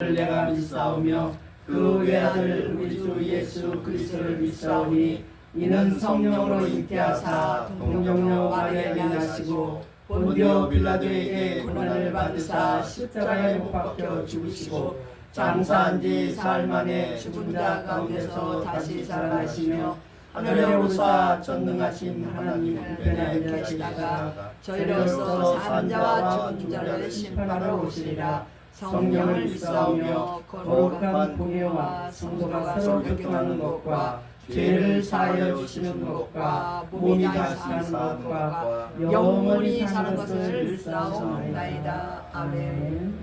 내가 믿사오며 그 외아들 우리 주 예수 그리스도를 믿사오니 이는 성령으로 잉태하사 동정녀 마리아에게 나시고 본디오 빌라도에게 고난을 받으사 십자가에 못 박혀 죽으시고 장사한 지 사흘 만에 죽은 자 가운데서 다시 살아나시며 하늘에 오르사 전능하신 하나님 우편에 계시다가 저희로서 산 자와 죽은 자를 심판하러 오시리라. 성령을 믿사오며 거룩한 공예와 성도가 서로 교통하는 것과 죄를 사하여 주시는 것과 몸이 다시 사는 것과 영원히 사는 것을 믿사옵나이다. 아멘.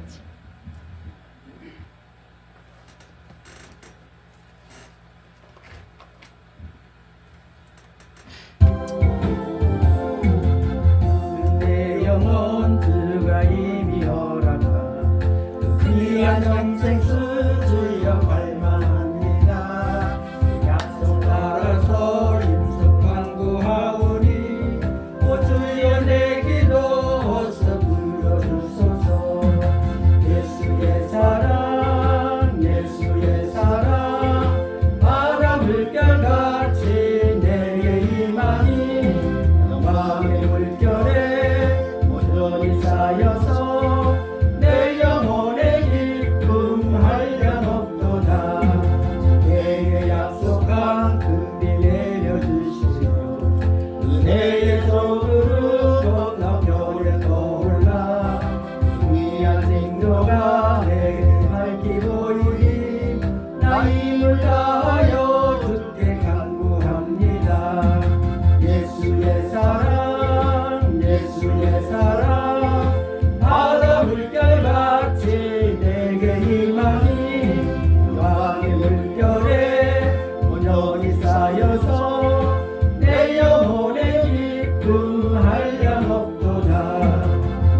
내 영혼 주가 이미 허락한 귀한 영생 수주여 갈망합니다. 약속 따라서 임석 간구하오니 오 주여 내 기도 어서 들어주소서. 예수의 사랑 예수의 사랑 바다 물결같이 내게 임하니 영광의 물결에 온전히 쌓여서 내 영혼의 기쁨 한량 없도다. 내게 약속한 금비 내려주시며 은혜의 소그룹 건너 별에 떠올라 위한 생도가 내게 밝히 보이니 나 힘을 다하여 주께 간구합니다. 예수의 사랑 예수의 사랑 바다 물결같이 내게 임하니 영광의 물결에 온전히 쌓여서 내 영혼의 기쁨 한량 없도다.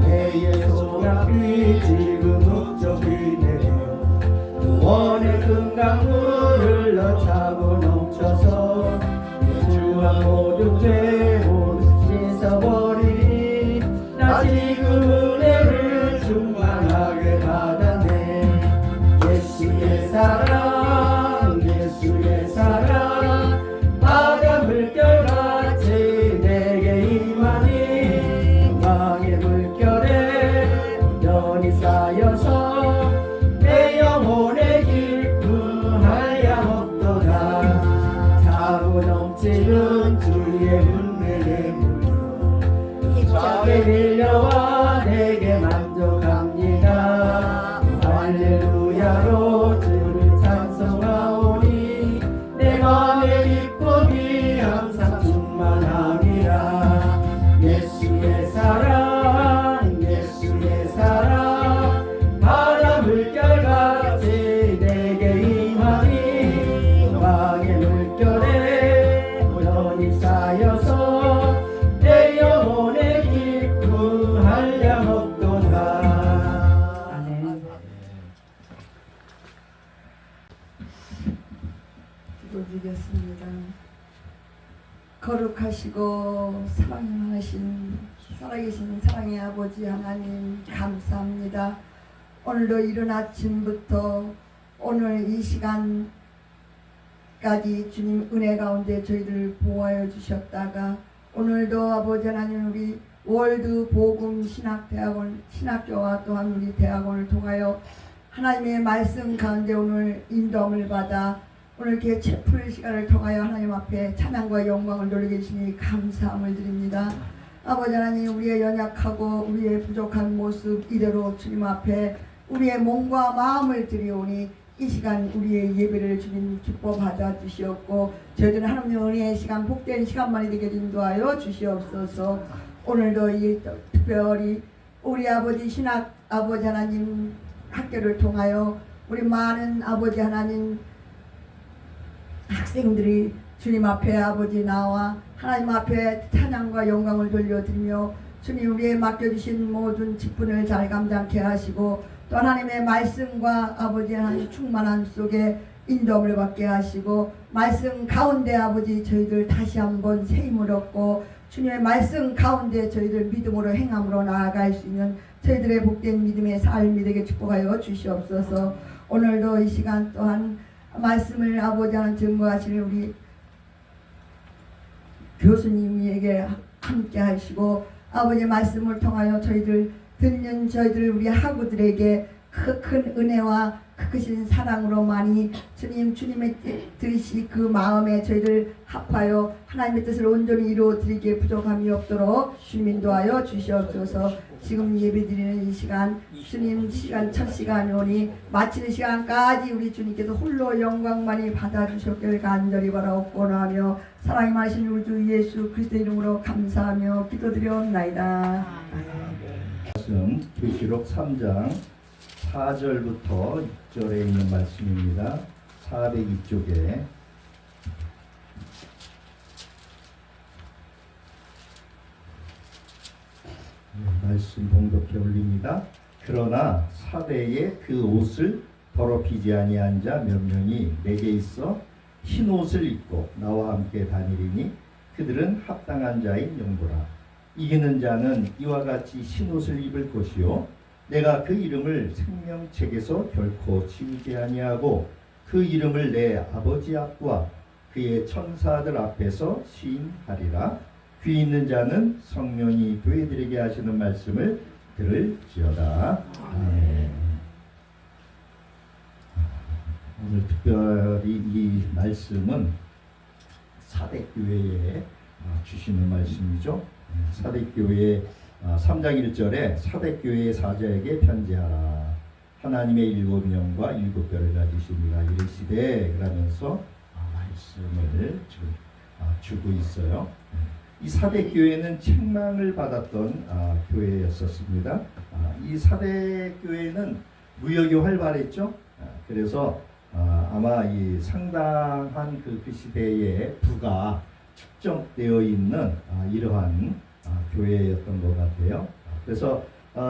내의 소낙비 지금 묵적이 내려 구원의 큰 강물을 흘러차고 넘쳐서 내 주와 모든 죄온 씻어버리니 나 지금 은혜를 충만하게 받았네. 예수의 사랑 예수의 사랑 바다 물결같이 내게 임하니 영광의 물결에 온전히 쌓여서 내 영혼의 기쁨 한량 없도다. 차고 넘치는 주의 은혜의 물결 힘차게 밀려와 내게 만족합니다. 할렐루야로 주를 찬송하오니 내 맘의 기쁨이 항상 충만함이라. 예수의 사랑 예수의 사랑 바다 물결같이 내게 임하니 영광의 물결에 온전히 쌓여서 내 영혼의 기쁨 한량 없도다. 아멘. 기도드리겠습니다. 거룩하시고 사랑하신 살아계신 사랑의 아버지 하나님 감사합니다. 오늘도 이른 아침부터 오늘 이 시간까지 주님 은혜 가운데 저희들 보호하여 주셨다가 오늘도 아버지 하나님 우리 월드 복음 신학대학원 신학교와 또한 우리 대학원을 통하여 하나님의 말씀 가운데 오늘 인도함을 받아 오늘 이렇게 채플 시간을 통하여 하나님 앞에 찬양과 영광을 돌리게 주시니 감사함을 드립니다. 아버지 하나님 우리의 연약하고 우리의 부족한 모습 이대로 주님 앞에 우리의 몸과 마음을 드리오니 이 시간 우리의 예배를 주님 기뻐 받아 주시옵고 저희들은 하나님의 은혜의 시간 복된 시간만이 되게 인도하여 주시옵소서. 오늘도 이 특별히 우리 아버지 신학 아버지 하나님 학교를 통하여 우리 많은 아버지 하나님 학생들이 주님 앞에 아버지 나와 하나님 앞에 찬양과 영광을 돌려드리며 주님 우리의 맡겨주신 모든 직분을 잘 감당케 하시고 또 하나님의 말씀과 아버지 하나님 충만함 속에 인도함을 받게 하시고 말씀 가운데 아버지 저희들 다시 한번 새 힘을 얻고 주님의 말씀 가운데 저희들 믿음으로 행함으로 나아갈 수 있는 저희들의 복된 믿음의 삶이 되게 축복하여 주시옵소서. 오늘도 이 시간 또한 말씀을 아버지 하나님 증거하시는 우리 교수님에게 함께 하시고 아버지 말씀을 통하여 저희들 듣는 저희들 우리 학우들에게 큰 은혜와 크신 사랑으로 많이 주님의 뜻이 그 마음에 저희를 합하여 하나님의 뜻을 온전히 이루어 드리기에 부족함이 없도록 주님 인도하여 주시옵소서. 지금 예배드리는 이 시간 주님 시간 첫 시간이오니 마치는 시간까지 우리 주님께서 홀로 영광만이 받아주셨기를 간절히 바라옵고나하며 사랑이 많으신 우리 주 예수 그리스도 이름으로 감사하며 기도드려옵나이다. 말씀 계시록 3장 4절부터 6절에 있는 말씀입니다. 402쪽에 말씀 봉독해 올립니다. 그러나 사대에 그 옷을 더럽히지 아니한 자 몇 명이 내게 있어 흰 옷을 입고 나와 함께 다니리니 그들은 합당한 자인 영보라. 이기는 자는 이와 같이 흰 옷을 입을 것이요 내가 그 이름을 생명책에서 결코 지우지 아니하고 그 이름을 내 아버지 앞과 그의 천사들 앞에서 시인하리라. 귀 있는 자는 성령이 교회들에게 하시는 말씀을 들을지어다. 아멘. 오늘 특별히 이 말씀은 사대교회에 주시는 말씀이죠. 사대교회 3장 1절에 사대교회의 사자에게 편지하라. 하나님의 7명과 7뼈를 가지시니가 이르시되 그러면서 말씀을 지금 주고 있어요. 이 사대교회는 책망을 받았던 교회였었습니다. 이 사대교회는 무역이 활발했죠. 그래서 아마 이 상당한 그 시대에 부가 축적되어 있는 이러한 교회였던 것 같아요. 그래서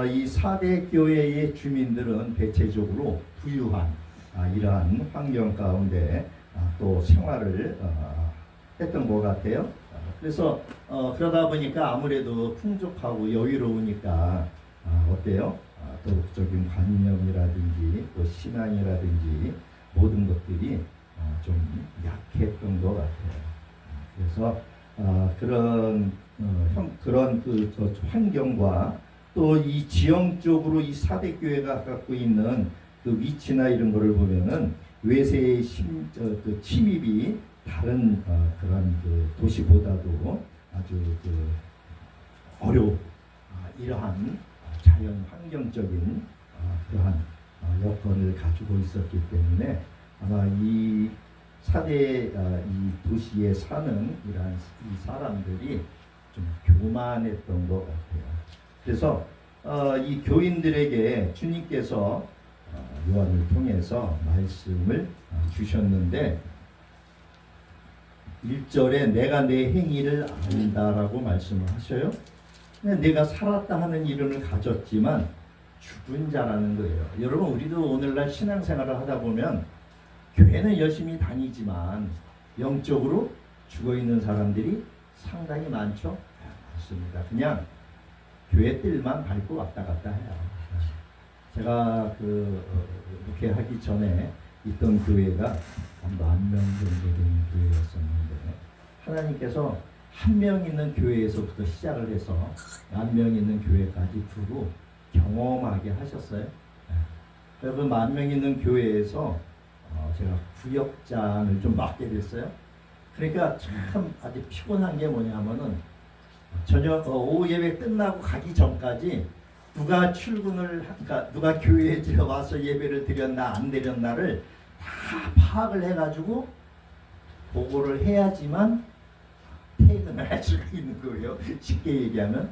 이 사대교회의 주민들은 대체적으로 부유한 이러한 환경 가운데 또 생활을 했던 것 같아요. 그래서 그러다 보니까 아무래도 풍족하고 여유로우니까 어때요? 도덕적인 관념이라든지 또 신앙이라든지 모든 것들이 좀 약했던 것 같아요. 그래서 그런 그 환경과 또 이 지형적으로 이 사대교회가 갖고 있는 그 위치나 이런 거를 보면은 외세의 그 침입이 다른 그런 그 도시보다도 아주 그 이러한 자연 환경적인 그러한 여건을 가지고 있었기 때문에 아마 이 사대 이 도시에 사는 이러한 이 사람들이 좀 교만했던 것 같아요. 그래서 이 교인들에게 주님께서 요한을 통해서 말씀을 주셨는데 1절에 내가 내 행위를 안다라고 말씀을 하셔요. 내가 살았다 하는 이름을 가졌지만 죽은 자라는 거예요. 여러분 우리도 오늘날 신앙생활을 하다 보면 교회는 열심히 다니지만 영적으로 죽어있는 사람들이 상당히 많죠. 맞습니다. 그냥 교회 뜰만 밟고 왔다 갔다 해요. 제가 이렇게 하기 전에 있던 교회가 한 10,000명 정도 되는 교회였었는데 하나님께서 한 명 있는 교회에서부터 시작을 해서 10,000명 있는 교회까지 두고 경험하게 하셨어요. 그래서 10,000명 있는 교회에서 제가 구역장을 좀 맡게 됐어요. 그러니까 참 아주 피곤한 게 뭐냐면은 저녁 오후 예배 끝나고 가기 전까지 누가 그러니까 누가 교회에 들어와서 예배를 드렸나 안 드렸나를 다 파악을 해가지고 보고를 해야지만 퇴근을 할 수가 있는 거예요. 쉽게 얘기하면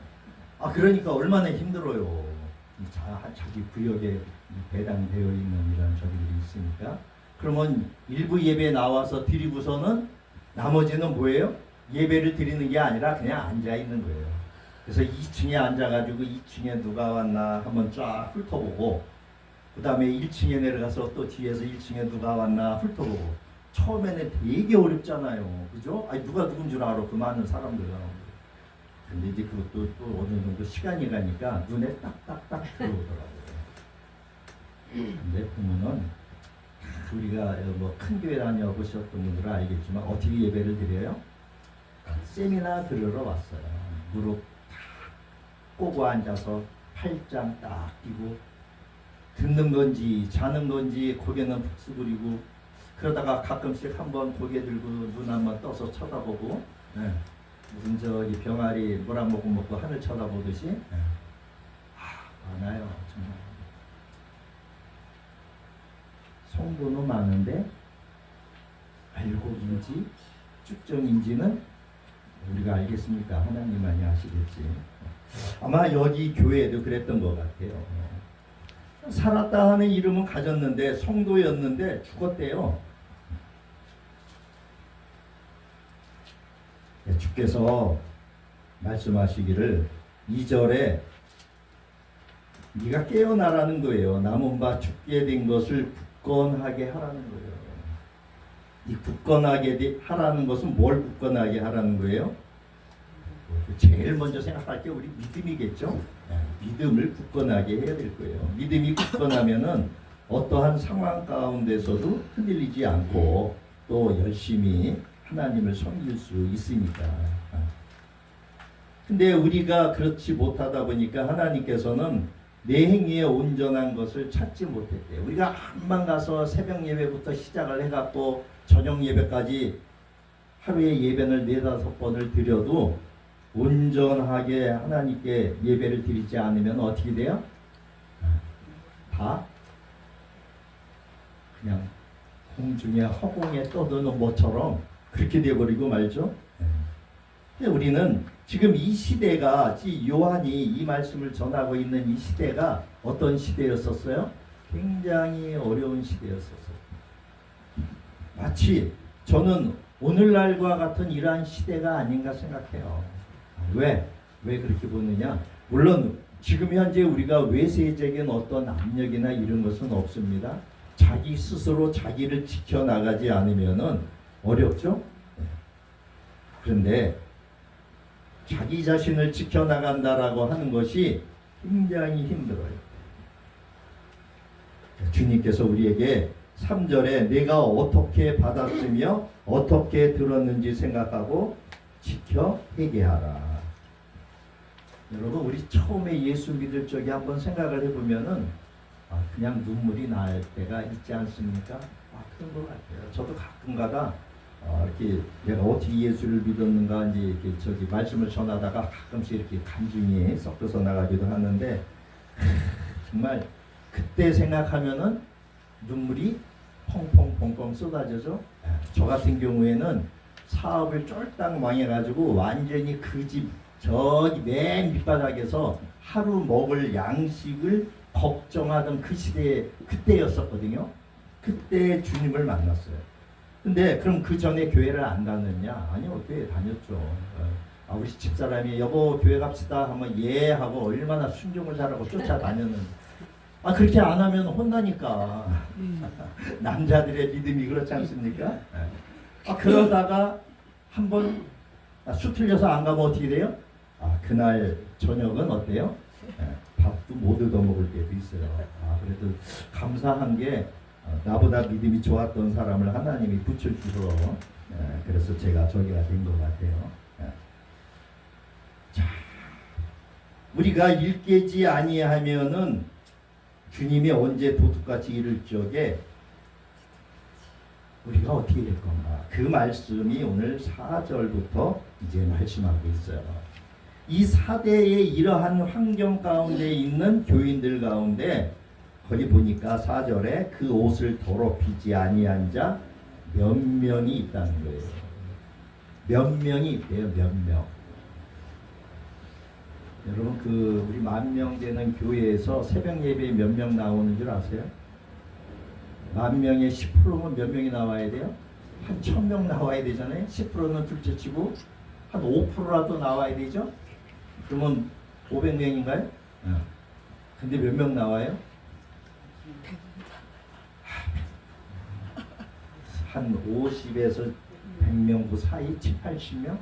그러니까 얼마나 힘들어요. 자기 구역에 배당되어 있는 이런 저들이 있으니까 그러면 일부 예배에 나와서 드리고서는 나머지는 뭐예요? 예배를 드리는 게 아니라 그냥 앉아 있는 거예요. 그래서 2층에 앉아가지고 2층에 누가 왔나 한번 쫙 훑어보고 그 다음에 1층에 내려가서 또 뒤에서 1층에 누가 왔나 훑어보고 처음에는 되게 어렵잖아요. 그죠? 누가 누군 줄 알아. 그 많은 사람들. 근데 이제 그것도 또 어느 정도 시간이 가니까 눈에 딱딱딱 들어오더라고요. 근데 보면은 우리가 뭐 큰 교회 다녀보셨던 분들은 알겠지만 어떻게 예배를 드려요? 세미나 들으러 왔어요. 무릎 탁 꼬고 앉아서 팔짱 딱 끼고 듣는 건지 자는 건지 고개는 푹 수그리고 그러다가 가끔씩 한번 고개 들고 눈 한번 떠서 쳐다보고 네. 무슨 저기 병아리 뭐라먹고 먹고 하늘 쳐다보듯이 네. 많아요 정말. 성도는 많은데 알고인지 축정인지는 우리가 알겠습니까? 하나님만이 아시겠지. 아마 여기 교회에도 그랬던 것 같아요. 살았다 하는 이름은 가졌는데 성도였는데 죽었대요. 주께서 말씀하시기를 2절에 네가 깨어나라는 거예요. 남은 바 죽게 된 것을 굳건하게 하라는 거예요. 이 굳건하게 하라는 것은 뭘 굳건하게 하라는 거예요? 제일 먼저 생각할 게 우리 믿음이겠죠. 믿음을 굳건하게 해야 될 거예요. 믿음이 굳건하면은 어떠한 상황 가운데서도 흔들리지 않고 또 열심히 하나님을 섬길 수 있으니까. 근데 우리가 그렇지 못하다 보니까 하나님께서는 내 행위에 온전한 것을 찾지 못했대요. 우리가 한번 가서 새벽 예배부터 시작을 해갖고 저녁 예배까지 하루에 예배를 4-5번을 드려도 온전하게 하나님께 예배를 드리지 않으면 어떻게 돼요? 다 그냥 공중에 허공에 떠드는 것처럼 그렇게 되어버리고 말죠. 근데 우리는 지금 이 시대가 요한이 이 말씀을 전하고 있는 이 시대가 어떤 시대였었어요? 굉장히 어려운 시대였었어요. 마치 저는 오늘날과 같은 이러한 시대가 아닌가 생각해요. 왜 그렇게 보느냐? 물론 지금 현재 우리가 외세적인 어떤 압력이나 이런 것은 없습니다. 자기 스스로 자기를 지켜나가지 않으면은 어렵죠? 그런데 자기 자신을 지켜나간다라고 하는 것이 굉장히 힘들어요. 주님께서 우리에게 3절에 내가 어떻게 받았으며 어떻게 들었는지 생각하고 지켜 회개하라. 여러분 우리 처음에 예수 믿을 적에 한번 생각을 해보면은 그냥 눈물이 날 때가 있지 않습니까? 그런 것 같아요. 저도 가끔가다 이렇게 내가 어떻게 예수를 믿었는가 이제 이렇게 저기 말씀을 전하다가 가끔씩 이렇게 간증이 섞여서 나가기도 하는데 정말 그때 생각하면은 눈물이 펑펑펑펑 쏟아져죠. 저 같은 경우에는 사업을 쫄딱 망해가지고 완전히 그 집 저기 맨 밑바닥에서 하루 먹을 양식을 걱정하던 그 시대에 그때였었거든요. 그때 주님을 만났어요. 근데 그럼 그 전에 교회를 안 다녔냐? 아니요, 교회 다녔죠. 우리 집사람이 여보 교회 갑시다 하면 예 하고 얼마나 순종을 잘하고 쫓아다녔는데 그렇게 안 하면 혼나니까. 남자들의 믿음이 그렇지 않습니까? 그러다가 한번 수틀려서 안 가면 어떻게 돼요? 그날 저녁은 어때요? 밥도 못 얻어먹을 때도 있어요. 그래도 감사한 게 나보다 믿음이 좋았던 사람을 하나님이 붙여주셔서 그래서 제가 저기가 된 것 같아요. 자, 우리가 일깨지 아니하면은 주님이 언제 도둑같이 이를 적에 우리가 어떻게 될 건가? 그 말씀이 오늘 4절부터 이제 말씀하고 있어요. 이 사대의 이러한 환경 가운데 있는 교인들 가운데 거기 보니까 4절에 그 옷을 더럽히지 아니한 자 몇 명이 있다는 거예요. 몇 명이 있대요. 몇 명. 여러분 우리 10,000명 되는 교회에서 새벽 예배에 몇 명 나오는 줄 아세요? 10,000명에 10%면 몇 명이 나와야 돼요? 한 1,000명 나와야 되잖아요. 10%는 둘째치고 한 5%라도 나와야 되죠? 그러면 500명인가요? 근데 몇 명 나와요? 한 50에서 100명 그 사이 70, 80명?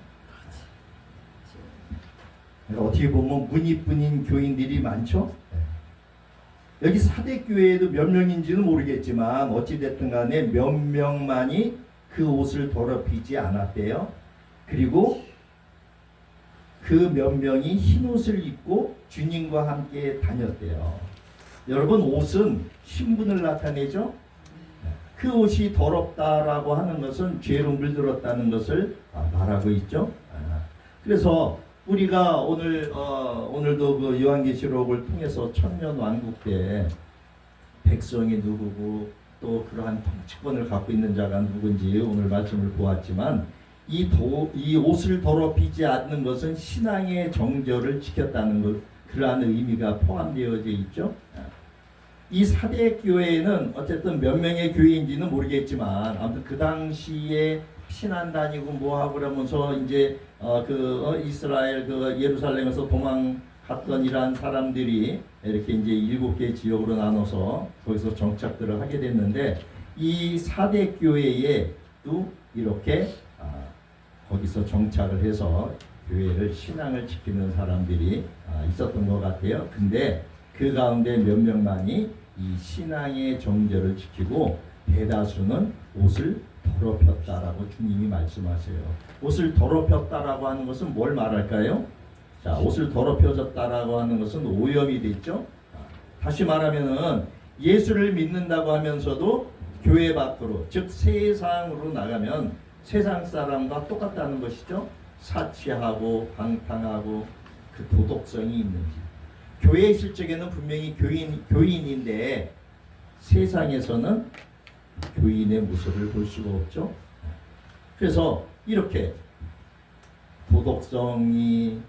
그러니까 어떻게 보면 문이뿐인 교인들이 많죠. 여기 사대교회에도 몇 명인지는 모르겠지만 어찌됐든 간에 몇 명만이 그 옷을 더럽히지 않았대요. 그리고 그 몇 명이 흰 옷을 입고 주님과 함께 다녔대요. 여러분, 옷은 신분을 나타내죠. 그 옷이 더럽다라고 하는 것은 죄로 물들었다는 것을 말하고 있죠. 그래서 우리가 오늘도 그 요한계시록을 통해서 천년 왕국 때 백성이 누구고 또 그러한 통치권을 갖고 있는 자가 누군지 오늘 말씀을 보았지만 이 옷을 더럽히지 않는 것은 신앙의 정절을 지켰다는 것, 그러한 의미가 포함되어져 있죠. 이 사대 교회에는 어쨌든 몇 명의 교회인지는 모르겠지만 아무튼 그 당시에 신안 다니고 뭐하고 그러면서 이제 이스라엘 그 예루살렘에서 도망갔던 이러한 사람들이 이렇게 이제 7개 지역으로 나눠서 거기서 정착들을 하게 됐는데 이 사대 교회에도 이렇게 거기서 정착을 해서 교회를 신앙을 지키는 사람들이 있었던 것 같아요. 근데 그 가운데 몇 명만이 이 신앙의 정절을 지키고 대다수는 옷을 더럽혔다라고 주님이 말씀하세요. 옷을 더럽혔다라고 하는 것은 뭘 말할까요? 자, 옷을 더럽혀졌다라고 하는 것은 오염이 됐죠. 다시 말하면은 예수를 믿는다고 하면서도 교회 밖으로, 즉 세상으로 나가면 세상 사람과 똑같다는 것이죠. 사치하고 방탕하고 그 도덕성이 있는지. 교회에 있을 적에는 분명히 교인인데 세상에서는 교인의 모습을 볼 수가 없죠. 그래서 이렇게 도덕성이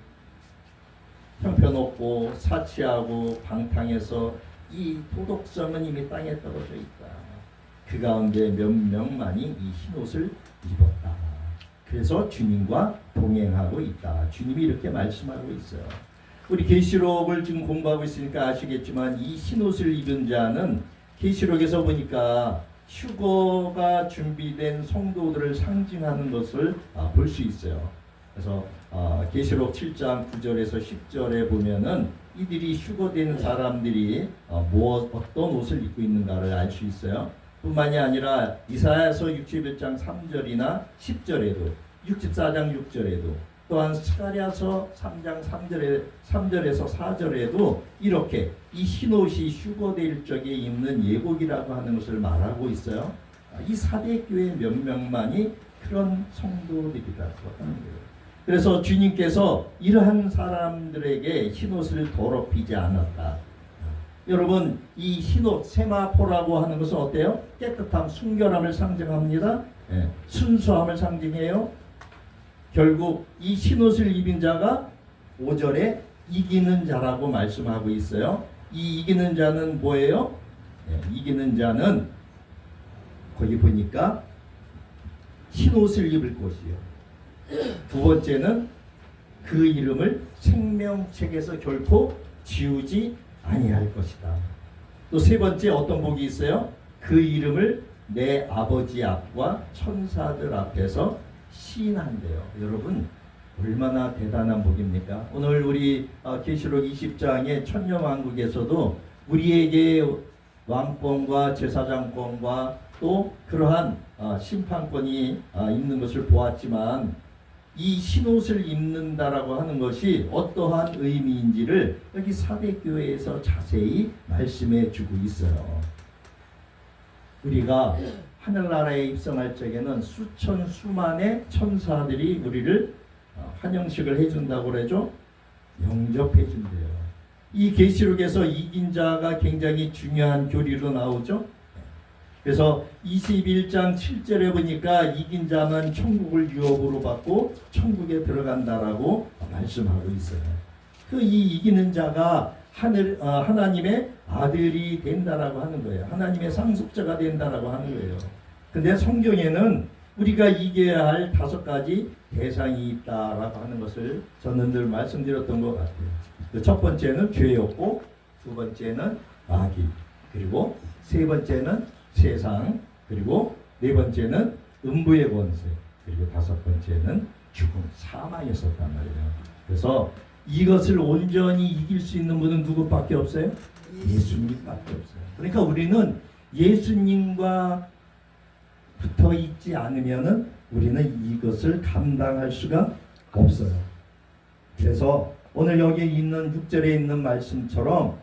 형편없고 사치하고 방탕해서 이 도덕성은 이미 땅에 떨어져 있다. 그 가운데 몇 명만이 이 흰옷을 입었다. 그래서 주님과 동행하고 있다. 주님이 이렇게 말씀하고 있어요. 우리 계시록을 지금 공부하고 있으니까 아시겠지만 이 흰옷을 입은 자는 계시록에서 보니까 휴거가 준비된 성도들을 상징하는 것을 볼 수 있어요. 그래서 계시록 7장 9절에서 10절에 보면은 이들이 휴거된 사람들이 어떤 옷을 입고 있는가를 알 수 있어요. 뿐만이 아니라 이사야서 61장 3절이나 10절에도 64장 6절에도 또한 스가랴서 3장 3절에서 4절에도 이렇게 이 흰옷이 휴거될 적에 입는 예복이라고 하는 것을 말하고 있어요. 이 사대교회 몇 명만이 그런 성도들이라고 하는 거예요. 그래서 주님께서 이러한 사람들에게 흰옷을 더럽히지 않았다. 여러분, 이 흰옷 세마포라고 하는 것은 어때요? 깨끗함, 순결함을 상징합니다. 순수함을 상징해요. 결국 이 흰옷을 입은 자가 5절에 이기는 자라고 말씀하고 있어요. 이 이기는 자는 뭐예요? 이기는 자는 거기 보니까 흰옷을 입을 것이요. 두 번째는 그 이름을 생명책에서 결코 지우지 아니할 것이다. 또 세 번째 어떤 복이 있어요? 그 이름을 내 아버지 앞과 천사들 앞에서 시인한대요. 여러분, 얼마나 대단한 복입니까? 오늘 우리 계시록 20장의 천년왕국에서도 우리에게 왕권과 제사장권과 또 그러한 심판권이 있는 것을 보았지만 이 흰옷을 입는다라고 하는 것이 어떠한 의미인지를 여기 사대교회에서 자세히 말씀해 주고 있어요. 우리가 하늘나라에 입성할 적에는 수천 수만의 천사들이 우리를 환영식을 해준다고 그러죠. 영접해 준대요. 이 계시록에서 이긴 자가 굉장히 중요한 교리로 나오죠. 그래서 21장 7절에 보니까 이긴 자는 천국을 유업으로 받고 천국에 들어간다라고 말씀하고 있어요. 그 이 이기는 자가 하나님의 아들이 된다라고 하는 거예요. 하나님의 상속자가 된다라고 하는 거예요. 근데 성경에는 우리가 이겨야 할 5가지 대상이 있다라고 하는 것을 저는 늘 말씀드렸던 것 같아요. 첫 번째는 죄였고, 두 번째는 마귀, 그리고 세 번째는 세상, 그리고 네 번째는 음부의 권세, 그리고 5번째는 죽음, 사망이었단 말이에요. 그래서 이것을 온전히 이길 수 있는 분은 누구밖에 없어요? 예수님밖에 없어요. 그러니까 우리는 예수님과 붙어 있지 않으면은 우리는 이것을 감당할 수가 없어요. 그래서 오늘 여기 있는 6절에 있는 말씀처럼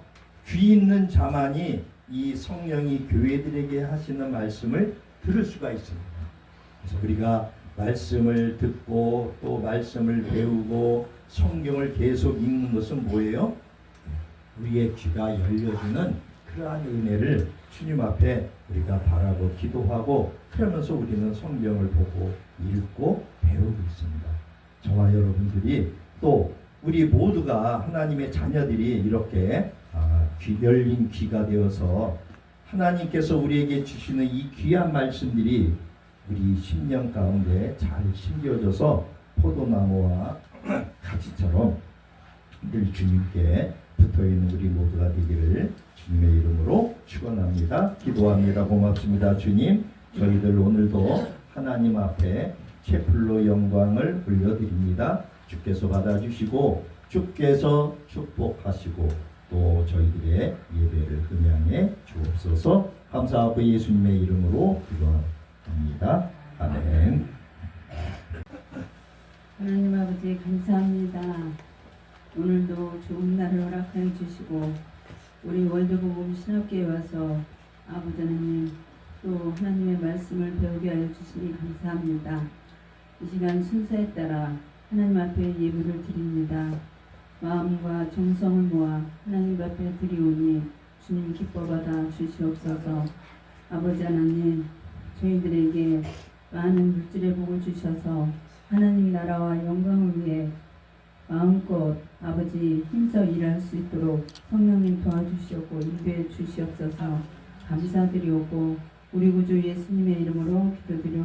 귀 있는 자만이 이 성령이 교회들에게 하시는 말씀을 들을 수가 있습니다. 그래서 우리가 말씀을 듣고 또 말씀을 배우고 성경을 계속 읽는 것은 뭐예요? 우리의 귀가 열려지는 그러한 은혜를 주님 앞에 우리가 바라고 기도하고 그러면서 우리는 성경을 보고 읽고 배우고 있습니다. 저와 여러분들이 또 우리 모두가 하나님의 자녀들이 이렇게 열린 귀가 되어서 하나님께서 우리에게 주시는 이 귀한 말씀들이 우리 심령 가운데 잘 심겨져서 포도나무와 가지처럼 늘 주님께 붙어있는 우리 모두가 되기를 주님의 이름으로 축원합니다. 기도합니다. 고맙습니다. 주님, 저희들 오늘도 하나님 앞에 채플로 영광을 올려드립니다. 주께서 받아주시고 주께서 축복하시고 또 저희들의 예배를 음양해 주옵소서. 감사하고 예수님의 이름으로 기도합니다. 아멘. 하나님 아버지 감사합니다. 오늘도 좋은 날을 허락하여 주시고 우리 월드복음 신학교에 와서 아버지 하나님 또 하나님의 말씀을 배우게 하여 주시니 감사합니다. 이 시간 순서에 따라 하나님 앞에 예물을 드립니다. 마음과 정성을 모아 하나님 앞에 드리오니 주님 기뻐 받아 주시옵소서. 아버지 하나님 저희들에게 많은 물질의 복을 주셔서 하나님 나라와 영광을 위해 마음껏 아버지 힘써 일할 수 있도록 성령님 도와주시옵고 인도해 주시옵소서. 감사드리옵고 우리 구주 예수님의 이름으로 기도드려